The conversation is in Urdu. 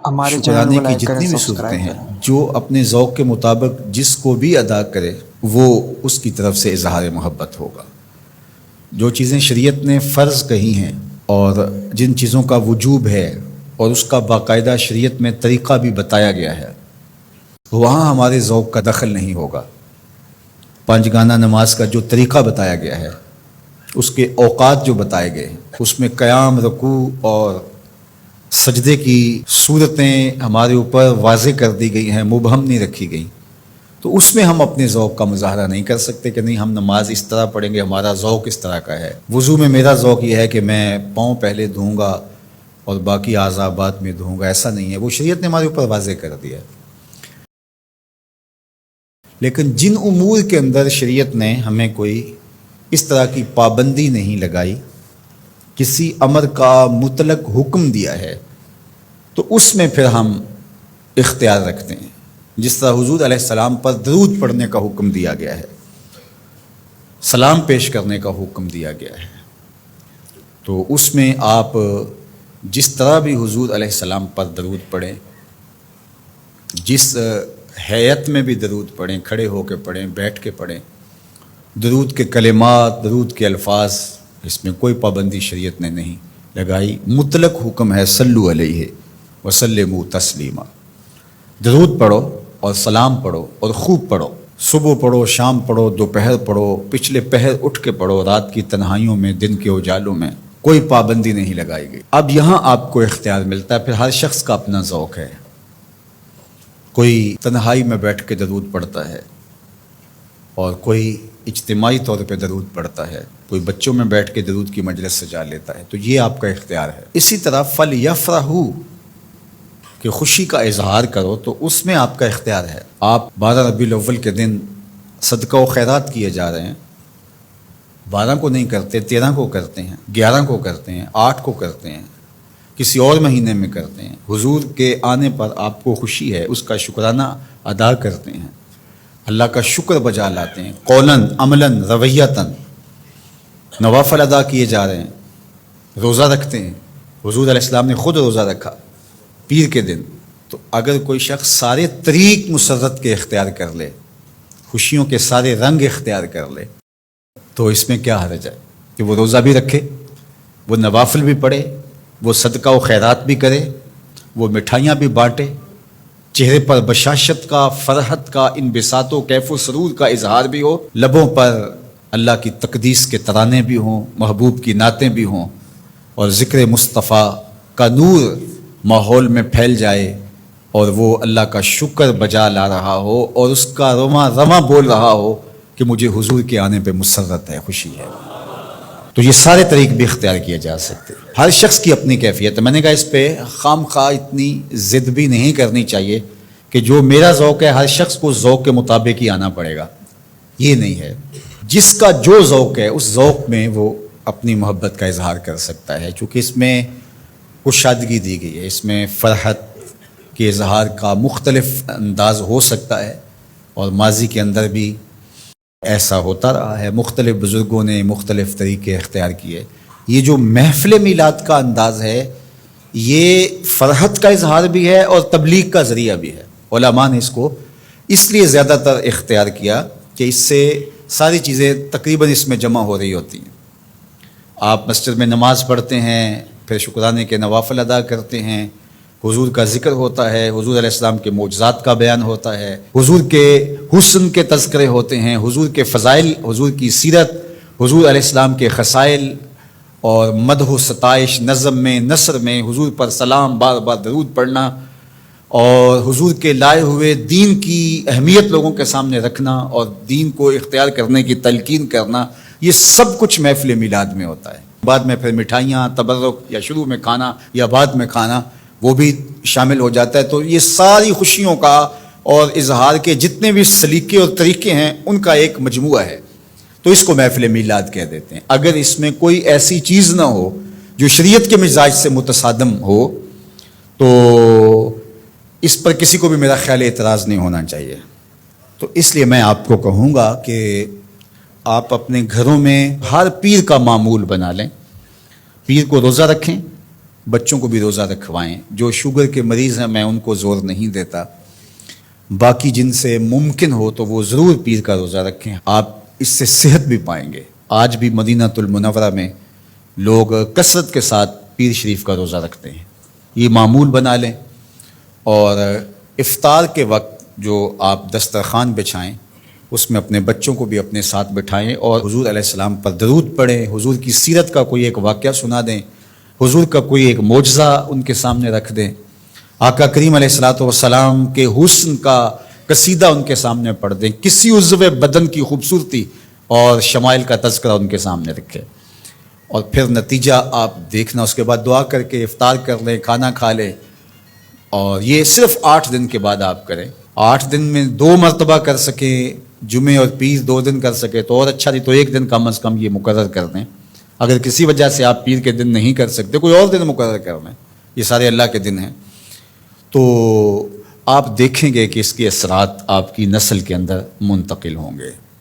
ہمارے چینل شکرانے کو کی لائک جتنی کریں، بھی سبسکرائب صورتیں ہیں، کریں۔ جو اپنے ذوق کے مطابق جس کو بھی ادا کرے وہ اس کی طرف سے اظہار محبت ہوگا۔ جو چیزیں شریعت نے فرض کہی ہیں اور جن چیزوں کا وجوب ہے اور اس کا باقاعدہ شریعت میں طریقہ بھی بتایا گیا ہے، وہاں ہمارے ذوق کا دخل نہیں ہوگا۔ پانچ گانا نماز کا جو طریقہ بتایا گیا ہے، اس کے اوقات جو بتائے گئے ہیں، اس میں قیام، رکوع اور سجدے کی صورتیں ہمارے اوپر واضح کر دی گئی ہیں، مبہم نہیں رکھی گئی، تو اس میں ہم اپنے ذوق کا مظاہرہ نہیں کر سکتے کہ نہیں ہم نماز اس طرح پڑھیں گے، ہمارا ذوق اس طرح کا ہے۔ وضو میں میرا ذوق یہ ہے کہ میں پاؤں پہلے دھوؤں گا اور باقی اعضاء بعد میں دھوؤں گا، ایسا نہیں ہے، وہ شریعت نے ہمارے اوپر واضح کر دیا ہے۔ لیکن جن امور کے اندر شریعت نے ہمیں کوئی اس طرح کی پابندی نہیں لگائی، کسی امر کا مطلق حکم دیا ہے، تو اس میں پھر ہم اختیار رکھتے ہیں۔ جس طرح حضور علیہ السلام پر درود پڑھنے کا حکم دیا گیا ہے، سلام پیش کرنے کا حکم دیا گیا ہے، تو اس میں آپ جس طرح بھی حضور علیہ السلام پر درود پڑھیں، جس ہیئت میں بھی درود پڑھیں، کھڑے ہو کے پڑھیں، بیٹھ کے پڑھیں، درود کے کلمات، درود کے الفاظ، اس میں کوئی پابندی شریعت نے نہیں لگائی۔ مطلق حکم ہے صلو علیہ وسلموا تسلیما، درود پڑھو اور سلام پڑھو اور خوب پڑھو، صبح پڑھو، شام پڑھو، دوپہر پڑھو، پچھلے پہر اٹھ کے پڑھو، رات کی تنہائیوں میں، دن کے اجالوں میں، کوئی پابندی نہیں لگائی گئی۔ اب یہاں آپ کو اختیار ملتا ہے، پھر ہر شخص کا اپنا ذوق ہے۔ کوئی تنہائی میں بیٹھ کے درود پڑھتا ہے اور کوئی اجتماعی طور پہ درود پڑھتا ہے، کوئی بچوں میں بیٹھ کے درود کی مجلس سجا لیتا ہے، تو یہ آپ کا اختیار ہے۔ اسی طرح فَلْيَفْرَحُوا، کہ خوشی کا اظہار کرو، تو اس میں آپ کا اختیار ہے۔ آپ 12 ربیع الاول کے دن صدقہ و خیرات کیے جا رہے ہیں، 12 کو نہیں کرتے، 13 کو کرتے ہیں، 11 کو کرتے ہیں، 8 کو کرتے ہیں، کسی اور مہینے میں کرتے ہیں، حضور کے آنے پر آپ کو خوشی ہے، اس کا شکرانہ ادا کرتے ہیں، اللہ کا شکر بجا لاتے ہیں، قولاً، عملاً، رویتاً، نوافل ادا کیے جا رہے ہیں، روزہ رکھتے ہیں، حضور علیہ السلام نے خود روزہ رکھا پیر کے دن۔ تو اگر کوئی شخص سارے طریق مسرت کے اختیار کر لے، خوشیوں کے سارے رنگ اختیار کر لے، تو اس میں کیا حرج ہے کہ وہ روزہ بھی رکھے، وہ نوافل بھی پڑھے، وہ صدقہ و خیرات بھی کرے، وہ مٹھائیاں بھی بانٹے، چہرے پر بشاشت کا، فرحت کا، انبساط و کیف و سرور کا اظہار بھی ہو، لبوں پر اللہ کی تقدیس کے ترانے بھی ہوں، محبوب کی نعتیں بھی ہوں، اور ذکر مصطفیٰ کا نور ماحول میں پھیل جائے، اور وہ اللہ کا شکر بجا لا رہا ہو اور اس کا رواں رواں بول رہا ہو کہ مجھے حضور کے آنے پہ مسرت ہے، خوشی ہے، تو یہ سارے طریق بھی اختیار کیے جا سکتے۔ ہر شخص کی اپنی کیفیت ہے۔ میں نے کہا اس پہ خام خواہ اتنی ضد بھی نہیں کرنی چاہیے کہ جو میرا ذوق ہے ہر شخص کو ذوق کے مطابق ہی آنا پڑے گا، یہ نہیں ہے۔ جس کا جو ذوق ہے اس ذوق میں وہ اپنی محبت کا اظہار کر سکتا ہے، چونکہ اس میں کشادگی دی گئی ہے، اس میں فرحت کے اظہار کا مختلف انداز ہو سکتا ہے، اور ماضی کے اندر بھی ایسا ہوتا رہا ہے، مختلف بزرگوں نے مختلف طریقے اختیار کیے۔ یہ جو محفل میلاد کا انداز ہے، یہ فرحت کا اظہار بھی ہے اور تبلیغ کا ذریعہ بھی ہے۔ علماء نے اس کو اس لیے زیادہ تر اختیار کیا کہ اس سے ساری چیزیں تقریباً اس میں جمع ہو رہی ہوتی ہیں۔ آپ مسجد میں نماز پڑھتے ہیں، پھر شکرانے کے نوافل ادا کرتے ہیں، حضور کا ذکر ہوتا ہے، حضور علیہ السلام کے معجزات کا بیان ہوتا ہے، حضور کے حسن کے تذکرے ہوتے ہیں، حضور کے فضائل، حضور کی سیرت، حضور علیہ السلام کے خصائل، اور مدح و ستائش، نظم میں، نثر میں حضور پر سلام، بار بار درود پڑھنا، اور حضور کے لائے ہوئے دین کی اہمیت لوگوں کے سامنے رکھنا اور دین کو اختیار کرنے کی تلقین کرنا، یہ سب کچھ محفل میلاد میں ہوتا ہے۔ بعد میں پھر مٹھائیاں، تبرک، یا شروع میں کھانا یا بعد میں کھانا، وہ بھی شامل ہو جاتا ہے۔ تو یہ ساری خوشیوں کا اور اظہار کے جتنے بھی سلیقے اور طریقے ہیں ان کا ایک مجموعہ ہے، تو اس کو محفل میلاد کہہ دیتے ہیں۔ اگر اس میں کوئی ایسی چیز نہ ہو جو شریعت کے مزاج سے متصادم ہو تو اس پر کسی کو بھی میرا خیال اعتراض نہیں ہونا چاہیے۔ تو اس لیے میں آپ کو کہوں گا کہ آپ اپنے گھروں میں ہر پیر کا معمول بنا لیں، پیر کو روزہ رکھیں، بچوں کو بھی روزہ رکھوائیں. جو شوگر کے مریض ہیں میں ان کو زور نہیں دیتا. باقی جن سے ممکن ہو تو وہ ضرور پیر کا روزہ رکھیں. آپ اس سے صحت بھی پائیں گے. آج بھی مدینہ المنورہ میں لوگ کثرت کے ساتھ پیر شریف کا روزہ رکھتے ہیں. یہ معمول بنا لیں. اور افطار کے وقت جو آپ دسترخوان بچھائیں اس میں اپنے بچوں کو بھی اپنے ساتھ بٹھائیں اور حضور علیہ السلام پر درود پڑھیں. حضور کی سیرت کا کوئی ایک واقعہ سنا دیں. حضور کا کوئی ایک معجزہ ان کے سامنے رکھ دیں. آقا کریم علیہ الصلوۃ والسلام کے حسن کا قصیدہ ان کے سامنے پڑھ دیں. کسی عضو بدن کی خوبصورتی اور شمائل کا تذکرہ ان کے سامنے رکھیں اور پھر نتیجہ آپ دیکھنا. اس کے بعد دعا کر کے افطار کر لیں, کھانا کھا لیں. اور یہ صرف 8 دن کے بعد آپ کریں. 8 دن میں 2 مرتبہ کر سکیں, جمعے اور پیر 2 دن کر سکے تو اور اچھا. نہیں تو 1 دن کم از کم یہ مقرر کر دیں. اگر کسی وجہ سے آپ پیر کے دن نہیں کر سکتے, کوئی اور دن مقرر کر دیں. یہ سارے اللہ کے دن ہیں. تو آپ دیکھیں گے کہ اس کے اثرات آپ کی نسل کے اندر منتقل ہوں گے.